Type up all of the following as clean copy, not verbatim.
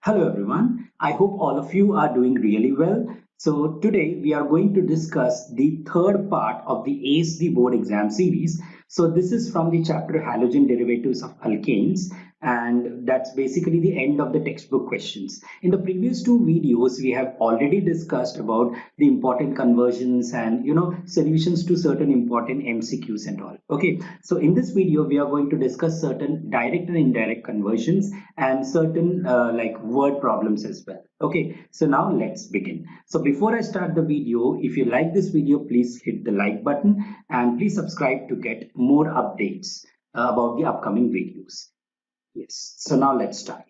Hello everyone. I hope all of you are doing really well. So today we are going to discuss the third part of the ASD board exam series. So this is from the chapter Halogen Derivatives of Alkanes, and that's basically the end of the textbook questions. In the previous two videos we have already discussed about the important conversions and solutions to certain important MCQs and all. Okay, so in this video we are going to discuss certain direct and indirect conversions and certain like word problems as well. Okay, so now let's begin. So before I start the video, if you like this video, please hit the like button and please subscribe to get more updates about the upcoming videos. Yes, so now let's start.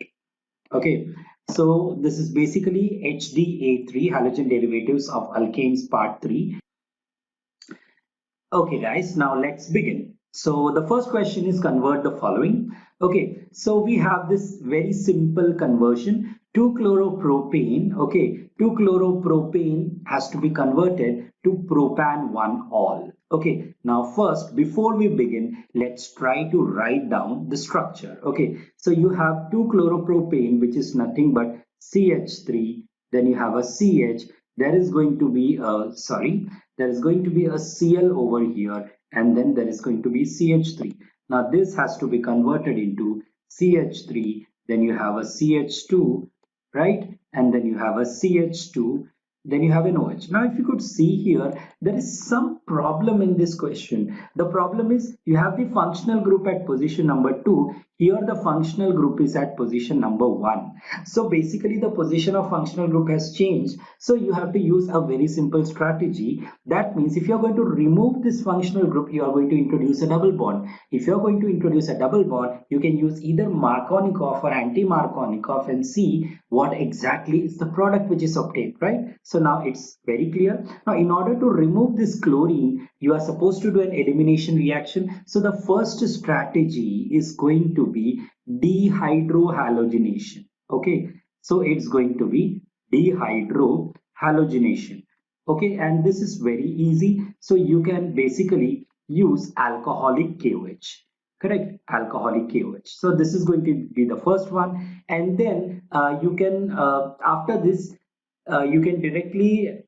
Okay, so this is basically HDA3 halogen derivatives of alkanes part 3. Okay guys, now let's begin. So the first question is convert the following. Okay, so we have this very simple conversion. 2-chloropropane, okay, 2-chloropropane has to be converted to propan-1-ol. Okay, now first, before we begin, let's try to write down the structure. Okay, so you have 2-chloropropane, which is nothing but CH3, then you have a CH, there is going to be a, there is going to be a Cl over here, and then there is going to be CH3. Now this has to be converted into CH3, then you have a CH2, right? And then you have a CH2, then you have an OH. Now if you could see here, there is some problem in this question. The problem is you have the functional group at position number 2. Here the functional group is at position number 1. So basically the position of functional group has changed. So you have to use a very simple strategy. That means if you are going to remove this functional group, you are going to introduce a double bond. If you are going to introduce a double bond, you can use either Markovnikov or anti-Markovnikov and see what exactly is the product which is obtained, right? So now it's very clear. Now in order to remove this chlorine, you are supposed to do an elimination reaction. So the first strategy is going to be dehydrohalogenation. Okay, so it's going to be dehydrohalogenation. Okay, and this is very easy. So you can basically use alcoholic KOH. Correct, alcoholic KOH. So this is going to be the first one, and then you can after this you can directly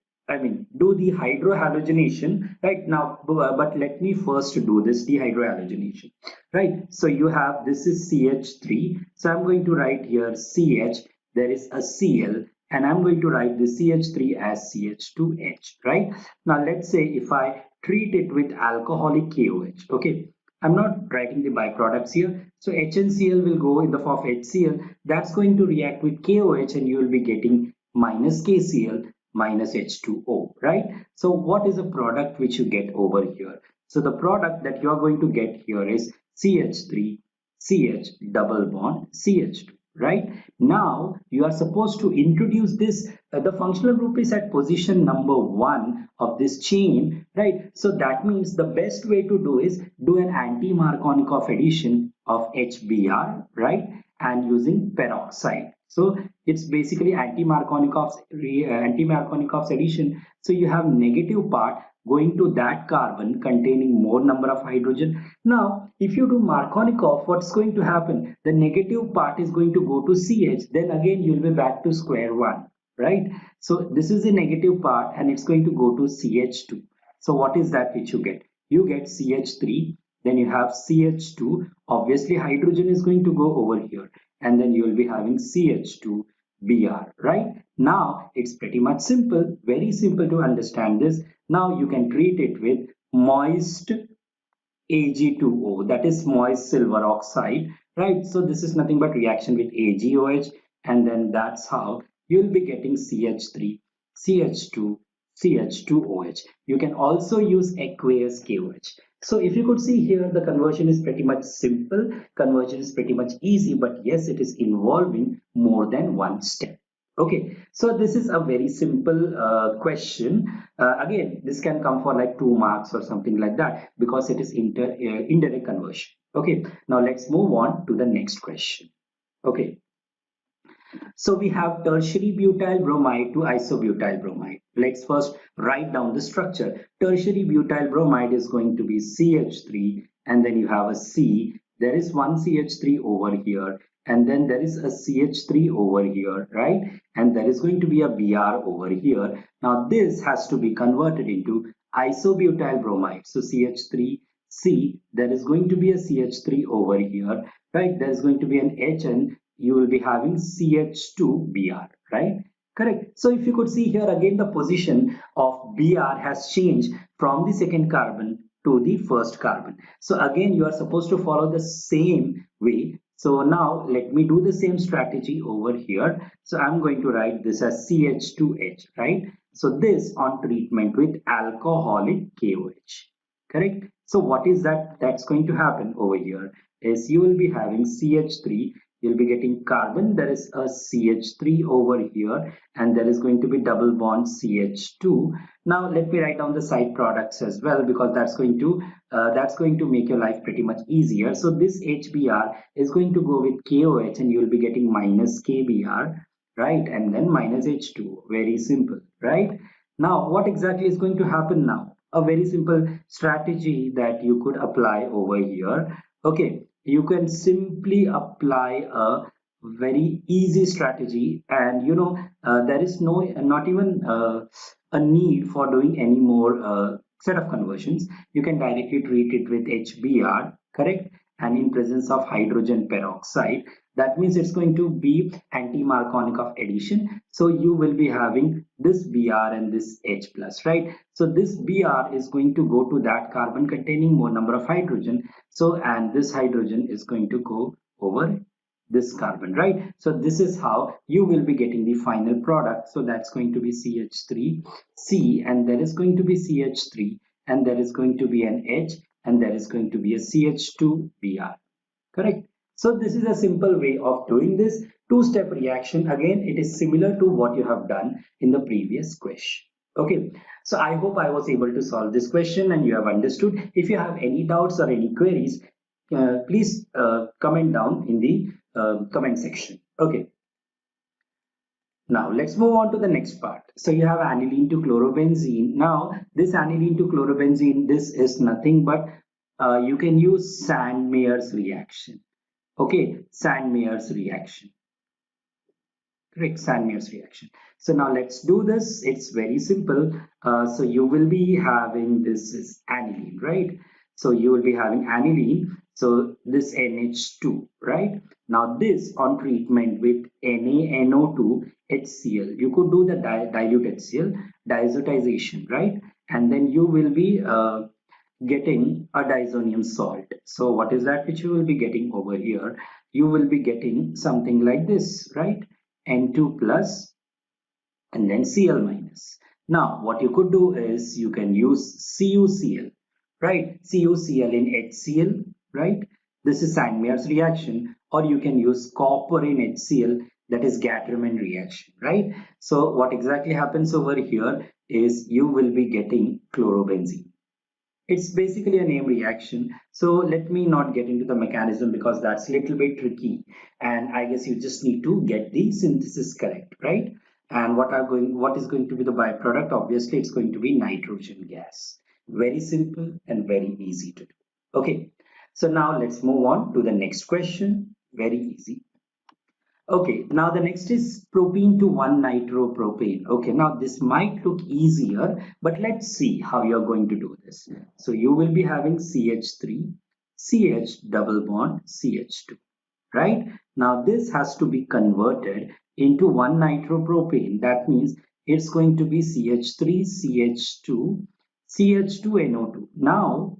do the hydrohalogenation right now, but let me first do this dehydrohalogenation, right? So you have, this is CH3, so I'm going to write here CH, there is a Cl, and I'm going to write the CH3 as CH2H, right? Now let's say if I treat it with alcoholic KOH, okay, I'm not writing the byproducts here, so HNCl will go in the form of HCl, that's going to react with KOH and you will be getting minus KCl minus H2O, right? So what is the product which you get over here? So the product that you are going to get here is CH3, CH double bond CH2, right? Now you are supposed to introduce this, the functional group is at position number 1 of this chain, right? So that means the best way to do is do an anti-Markovnikov addition of HBr, right? And using peroxide. So it's basically anti-Markovnikov's addition. So you have negative part going to that carbon containing more number of hydrogen. Now, if you do Markovnikov, what's going to happen? The negative part is going to go to CH. Then again, you'll be back to square one, right? So this is the negative part and it's going to go to CH2. So what is that which you get? You get CH3, then you have CH2. Obviously, hydrogen is going to go over here. And then you will be having CH2Br, right? Now it's pretty much simple, very simple to understand this. Now you can treat it with moist Ag2O, that is moist silver oxide, right? So this is nothing but reaction with AgOH, and then that's how you'll be getting CH3, CH2, CH2OH. You can also use aqueous KOH. So if you could see here, the conversion is pretty much simple, conversion is pretty much easy, but yes, it is involving more than one step. Okay, so this is a very simple question. Again, this can come for like 2 marks or something like that because it is indirect conversion. Okay, now let's move on to the next question. Okay, so we have tertiary butyl bromide to isobutyl bromide. Let's first write down the structure. Tertiary butyl bromide is going to be CH3 and then you have a C, there is one CH3 over here, and then there is a CH3 over here, right? And there is going to be a Br over here. Now this has to be converted into isobutyl bromide. So CH3C, there is going to be a CH3 over here, right? There is going to be an H, and you will be having CH2Br, right? Correct. So if you could see here again, the position of Br has changed from the second carbon to the first carbon. So again, you are supposed to follow the same way. So now let me do the same strategy over here. So I'm going to write this as CH2H, right? So this on treatment with alcoholic KOH, correct? So what is that that's going to happen over here is you will be having CH3, you'll be getting carbon, there is a CH3 over here, and there is going to be double bond CH2. Now let me write down the side products as well, because that's going to make your life pretty much easier. So this HBr is going to go with KOH, and you will be getting minus KBr, right? And then minus H2. Very simple, right? Now what exactly is going to happen now? A very simple strategy that you could apply over here. Okay, you can simply apply a very easy strategy, and there is not even a need for doing any more set of conversions. You can directly treat it with HBr, correct? And in presence of hydrogen peroxide, that means it's going to be anti-Marconic of addition. So you will be having this Br and this H plus, right? So this Br is going to go to that carbon containing more number of hydrogen. So, and this hydrogen is going to go over this carbon, right? So this is how you will be getting the final product. So that's going to be CH3C, and there is going to be CH3, and there is going to be an H, and there is going to be a CH2Br, correct? So this is a simple way of doing this two-step reaction. Again, it is similar to what you have done in the previous question. Okay, so I hope I was able to solve this question and you have understood. If you have any doubts or any queries, please comment down in the comment section. Okay. Now let's move on to the next part. So you have aniline to chlorobenzene. Now this aniline to chlorobenzene, this is nothing but you can use Sandmeyer's reaction. Okay, Sandmeyer's reaction. Correct, Sandmeyer's reaction. So now let's do this. It's very simple. So you will be having this is aniline, right? So you will be having aniline. So this NH2, right? Now this on treatment with NaNO2 HCl. You could do the dilute HCl, diazotization, right? And then you will be getting a diazonium salt. So what is that which you will be getting over here? You will be getting something like this, right? N2 plus and then Cl minus. Now what you could do is you can use CuCl, right? CuCl in HCl, right? This is Sandmeyer's reaction, or you can use copper in HCl, that is Gattermann reaction, right? So what exactly happens over here is you will be getting chlorobenzene. It's basically a name reaction. So let me not get into the mechanism because that's a little bit tricky. And I guess you just need to get the synthesis correct, right? And what is going to be the byproduct? Obviously, it's going to be nitrogen gas. Very simple and very easy to do. Okay, so now let's move on to the next question. Very easy. Okay, now the next is propene to 1-nitropropane. Okay, now this might look easier, but let's see how you're going to do this. So you will be having CH3, CH double bond CH2, right? Now this has to be converted into 1-nitropropane. That means it's going to be CH3, CH2, CH2NO2. Now,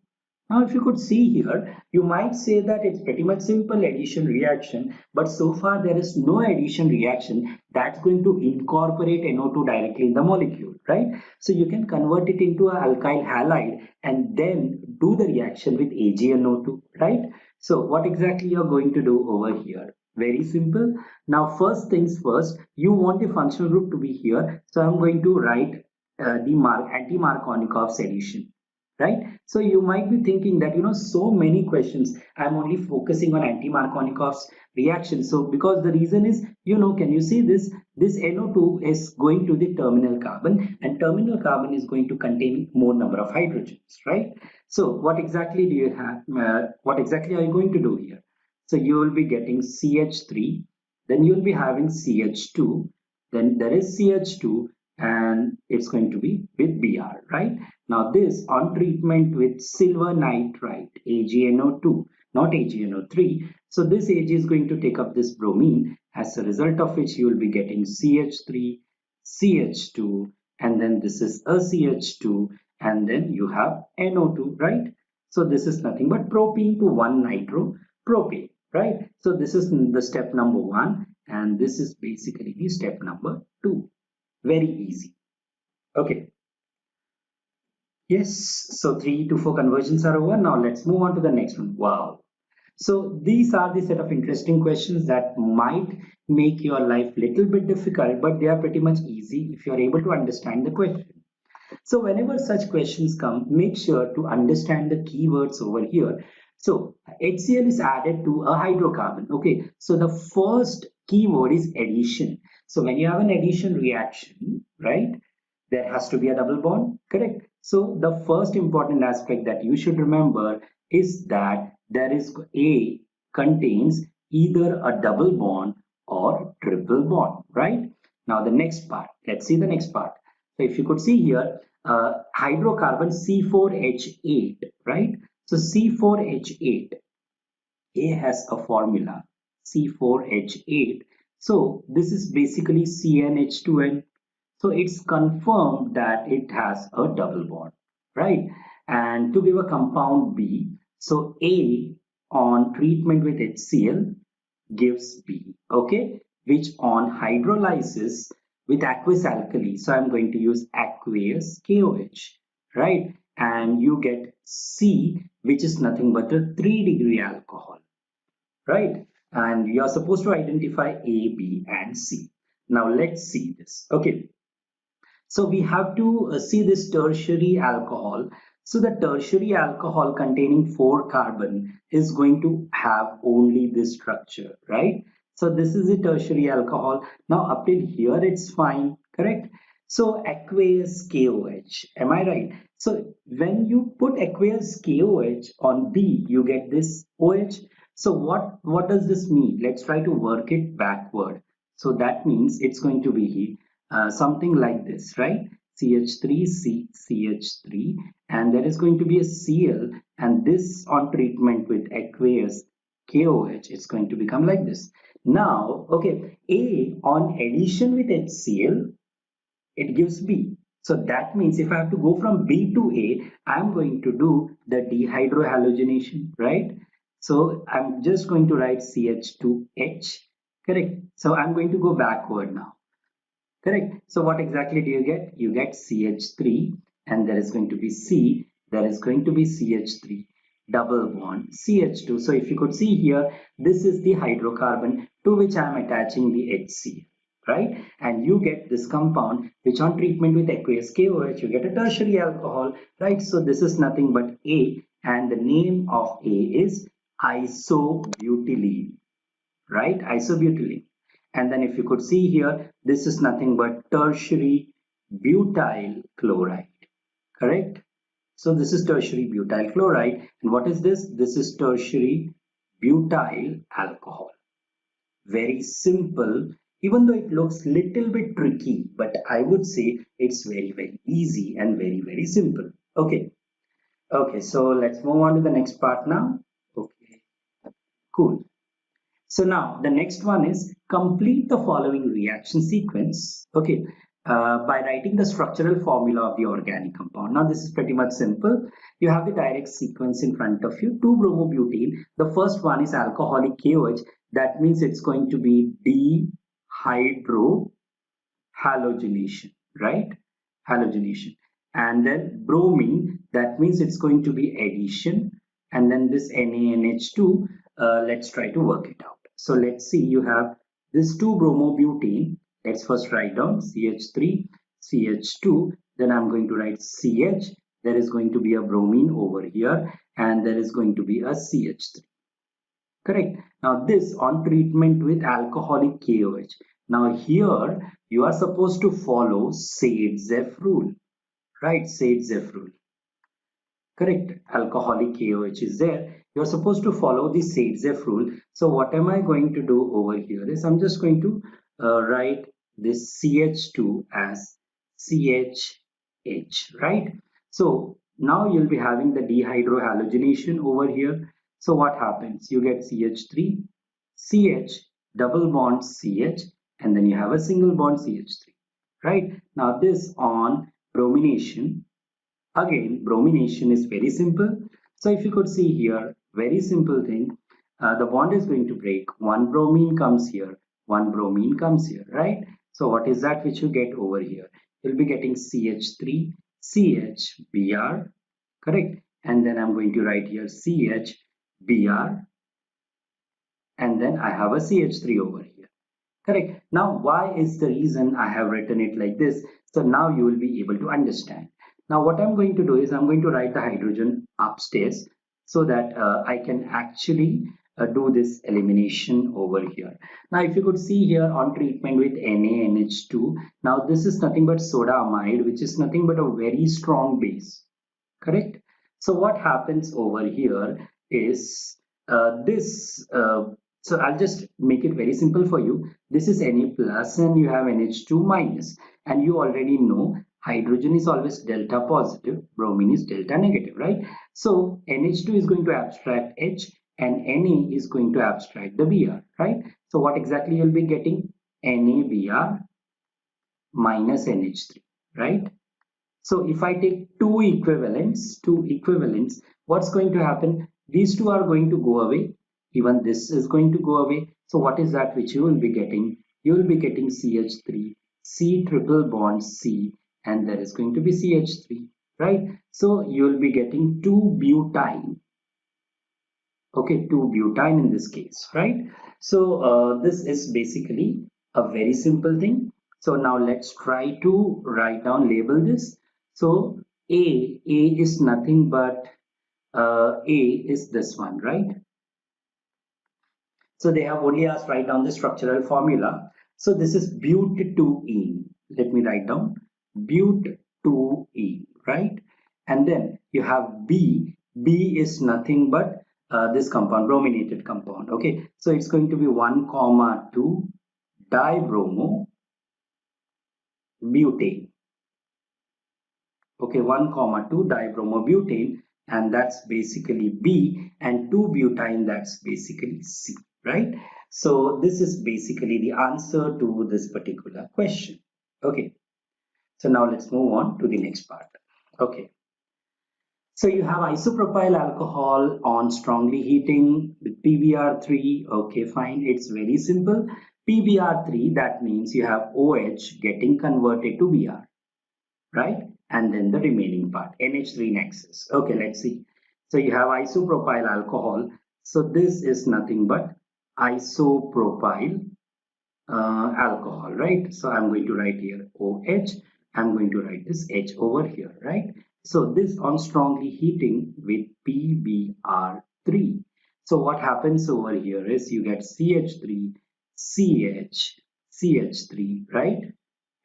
if you could see here, you might say that it's pretty much simple addition reaction, but so far there is no addition reaction that's going to incorporate NO2 directly in the molecule, right? So you can convert it into an alkyl halide and then do the reaction with AgNO2, right? So what exactly you're going to do over here? Very simple. Now, first things first, you want the functional group to be here. So I'm going to write the anti-Marconikov's addition. right? So you might be thinking that, so many questions, I'm only focusing on anti-Markovnikov's reaction. So because the reason is, can you see this? This NO2 is going to the terminal carbon, and terminal carbon is going to contain more number of hydrogens, right? So what exactly do you have? What exactly are you going to do here? So you will be getting CH3, then you will be having CH2, then there is CH2, and it's going to be with Br, right? Now this on treatment with silver nitride, AgNO2, not AgNO3. So this Ag is going to take up this bromine, as a result of which you will be getting CH3, CH2, and then this is a CH2, and then you have NO2, right? So this is nothing but propene to 1 nitro propane, right? So this is the step number 1, and this is basically the step number 2. Very easy. Okay. Yes, so 3 to 4 conversions are over. Now let's move on to the next one. Wow. So these are the set of interesting questions that might make your life little bit difficult, but they are pretty much easy if you are able to understand the question. So whenever such questions come, make sure to understand the keywords over here. So HCl is added to a hydrocarbon. Okay, so the first keyword is addition. So when you have an addition reaction, right, there has to be a double bond, correct? So the first important aspect that you should remember is that there is A contains either a double bond or triple bond, right? Now the next part, let's see the next part. So if you could see here, hydrocarbon C4H8, right? So C4H8, A has a formula C4H8. So this is basically CnH2n. So it's confirmed that it has a double bond, right? And to give a compound B, so A on treatment with HCl gives B, okay? Which on hydrolysis with aqueous alkali, so I'm going to use aqueous KOH, right? And you get C, which is nothing but a 3-degree alcohol, right? And you're supposed to identify A, B, and C. Now let's see this, okay? So we have to see this tertiary alcohol. So the tertiary alcohol containing 4 carbon is going to have only this structure, right? So this is the tertiary alcohol. Now up till here it's fine, correct? So aqueous KOH, am I right? So when you put aqueous KOH on B, you get this OH. So what does this mean? Let's try to work it backward. So that means it's going to be something like this, right? CH3, CH3, and there is going to be a Cl, and this on treatment with aqueous KOH, it's going to become like this. Now, okay, A on addition with HCl, it gives B. So that means if I have to go from B to A, I'm going to do the dehydrohalogenation, right? So I'm just going to write CH2H, correct? So I'm going to go backward now. Correct. So what exactly do you get? You get CH3, and there is going to be C, there is going to be CH3, double bond, CH2. So if you could see here, this is the hydrocarbon to which I am attaching the HCl, right? And you get this compound, which on treatment with aqueous KOH, you get a tertiary alcohol, right? So this is nothing but A, and the name of A is isobutylene, right? Isobutylene. And then if you could see here, this is nothing but tertiary butyl chloride, correct? So this is tertiary butyl chloride. And what is this? This is tertiary butyl alcohol. Very simple, even though it looks little bit tricky, but I would say it's very, very easy and very, very simple. Okay. Okay, so let's move on to the next part now. Okay, cool. So now the next one is complete the following reaction sequence, okay, by writing the structural formula of the organic compound. Now this is pretty much simple. You have the direct sequence in front of you, 2-bromobutene. The first one is alcoholic KOH. That means it's going to be dehydrohalogenation, right? Halogenation. And then bromine, that means it's going to be addition. And then this NaNH2, let's try to work it out. So let's see, you have this 2-bromobutene. Let's first write down CH3, CH2. Then I'm going to write CH. there is going to be a bromine over here, and there is going to be a CH3. Correct. Now this on treatment with alcoholic KOH. Now here you are supposed to follow Sage-Zeff rule, right? Sage-Zeff rule. Correct. Alcoholic KOH is there. You're supposed to follow the Sage-Zeff rule. So what am I going to do over here is I'm just going to write this CH2 as CHH, right? So now you'll be having the dehydrohalogenation over here. So what happens? You get CH3, CH, double bond CH, and then you have a single bond CH3, right? Now this on bromination. Again, bromination is very simple. So if you could see here, very simple thing, the bond is going to break. One bromine comes here, one bromine comes here, right? So what is that which you get over here? You'll be getting CH3, CH, Br, correct? And then I'm going to write here CH, Br, and then I have a CH3 over here. Correct. Now, why is the reason I have written it like this? So now you will be able to understand. Now, what I'm going to do is I'm going to write the hydrogen upstairs so that I can actually do this elimination over here. Now, if you could see here on treatment with NaNH2, now this is nothing but soda amide, which is nothing but a very strong base. Correct. So what happens over here is so I'll just make it very simple for you. This is Na plus and you have NH2 minus, and you already know hydrogen is always delta positive, bromine is delta negative, right? So NH2 is going to abstract H and Na is going to abstract the Br, right? So what exactly you'll be getting? NaBr minus NH3, right? So if I take two equivalents, what's going to happen? These two are going to go away. Even this is going to go away. So what is that which you will be getting? You will be getting CH3, C triple bond C, and there is going to be CH3, right? So you will be getting 2-butyne. Okay, 2-butyne in this case, right? So this is basically a very simple thing. So now let's try to write down, label this. So A is nothing but A is this one, right? So they have only asked write down the structural formula. So this is but2ene. Let me write down but2ene, right? And then you have B. B is nothing but this compound, brominated compound. Okay, so it's going to be 1,2 dibromobutane. Okay, 1,2 dibromobutane, and that's basically B, and 2-butyne, that's basically C, right? So this is basically the answer to this particular question. Okay, so now let's move on to the next part. Okay, so you have isopropyl alcohol on strongly heating with PBr3. Okay, fine, it's very simple. PBr3, that means you have OH getting converted to Br, right? And then the remaining part, NH3 nexus. Okay, let's see. So you have isopropyl alcohol. So this is nothing but isopropyl alcohol, right? So I'm going to write here OH. I'm going to write this H over here, right? So this on strongly heating with PBr3. So what happens over here is you get CH3, CH, CH3, right?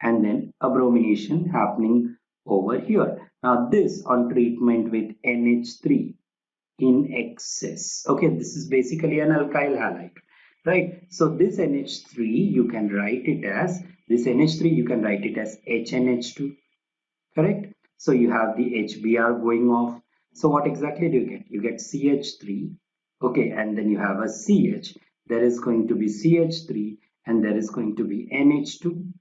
And then a bromination happening over here. Now this on treatment with NH3 in excess. Okay, this is basically an alkyl halide, right? So this NH3 you can write it as HNH2, correct? So you have the HBr going off. So what exactly do you get? You get CH3, okay, and then you have a CH. There is going to be CH3 and there is going to be NH2,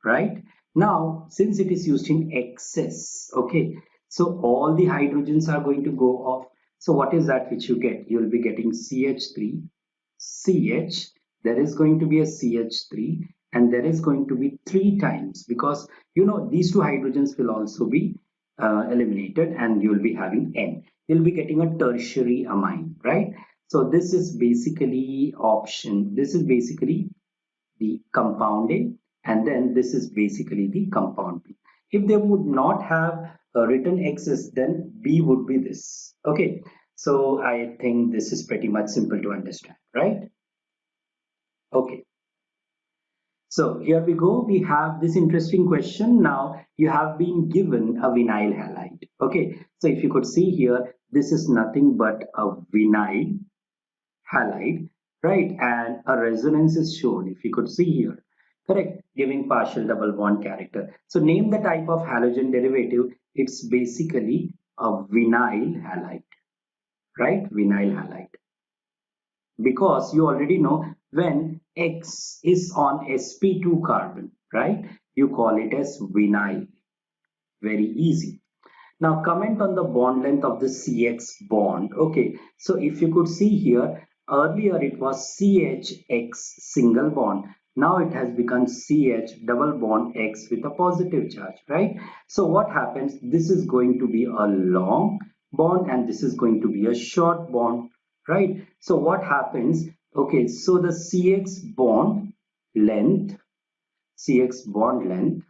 right? Now, since it is used in excess, okay, so all the hydrogens are going to go off. So what is that which you get? You will be getting CH3, CH, there is going to be a CH3, and there is going to be 3 times, because you know these two hydrogens will also be eliminated, and you will be having N. You'll be getting a tertiary amine, right? So this is basically the compound A, and then this is basically the compound B. If they would not have written X's, then B would be this. Okay, so I think this is pretty much simple to understand, right? Okay. So here we go. We have this interesting question. Now you have been given a vinyl halide. Okay. So if you could see here, this is nothing but a vinyl halide, right? And a resonance is shown. If you could see here, correct, giving partial double bond character. So name the type of halogen derivative. It's basically a vinyl halide, right? Vinyl halide. Because you already know when X is on sp2 carbon, right? You call it as vinyl. Very easy. Now comment on the bond length of the CX bond. Okay, so if you could see here, earlier it was CHX single bond. Now it has become CH double bond X with a positive charge, right? So what happens? This is going to be a long bond and this is going to be a short bond, right? So what happens? Okay, so the length, CX bond length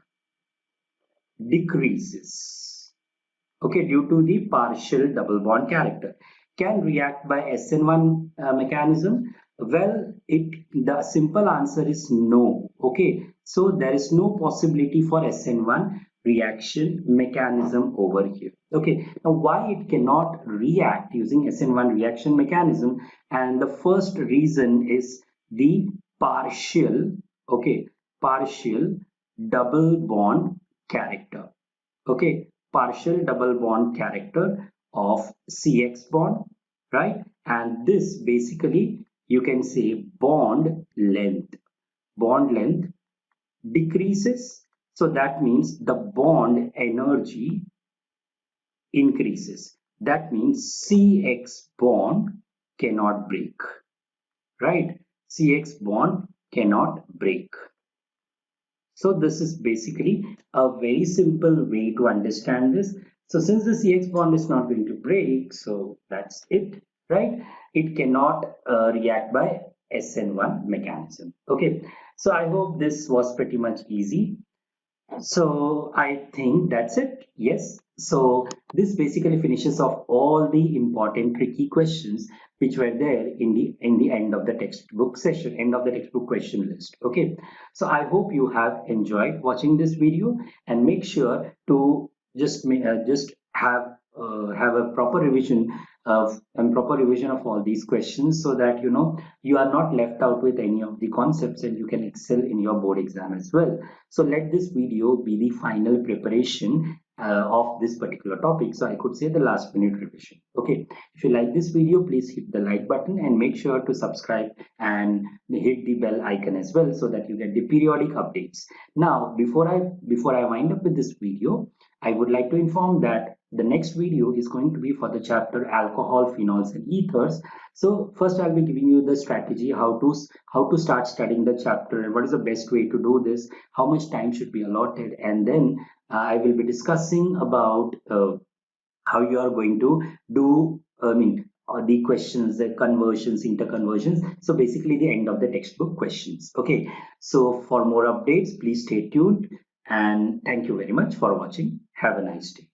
decreases, okay, due to the partial double bond character. Can react by SN1 mechanism? Well, the simple answer is no. Okay, so there is no possibility for SN1 reaction mechanism over here. Okay, now why it cannot react using SN1 reaction mechanism? And the first reason is the partial, okay, partial double bond character. Okay, partial double bond character of CX bond, right? And this basically you can say bond length decreases, so that means the bond energy increases. That means CX bond cannot break, right? CX bond cannot break. So this is basically a very simple way to understand this. So since the CX bond is not going to break, so that's it, right? It cannot react by SN1 mechanism. Okay, so I hope this was pretty much easy. So I think that's it. Yes. So this basically finishes off all the important tricky questions which were there in the end of the textbook session, end of the textbook question list. Okay. So I hope you have enjoyed watching this video and make sure to just have a proper revision of all these questions so that you are not left out with any of the concepts and you can excel in your board exam as well. So let this video be the final preparation of this particular topic. So I could say the last minute revision. Okay, if you like this video, please hit the like button and make sure to subscribe and hit the bell icon as well so that you get the periodic updates. Now, before I wind up with this video, I would like to inform that the next video is going to be for the chapter alcohol, phenols and ethers. So first I'll be giving you the strategy how to start studying the chapter and what is the best way to do this, how much time should be allotted, and then I will be discussing about how you are going to do the questions, the conversions, interconversions. So basically the end of the textbook questions. Okay, so for more updates, please stay tuned and thank you very much for watching. Have a nice day.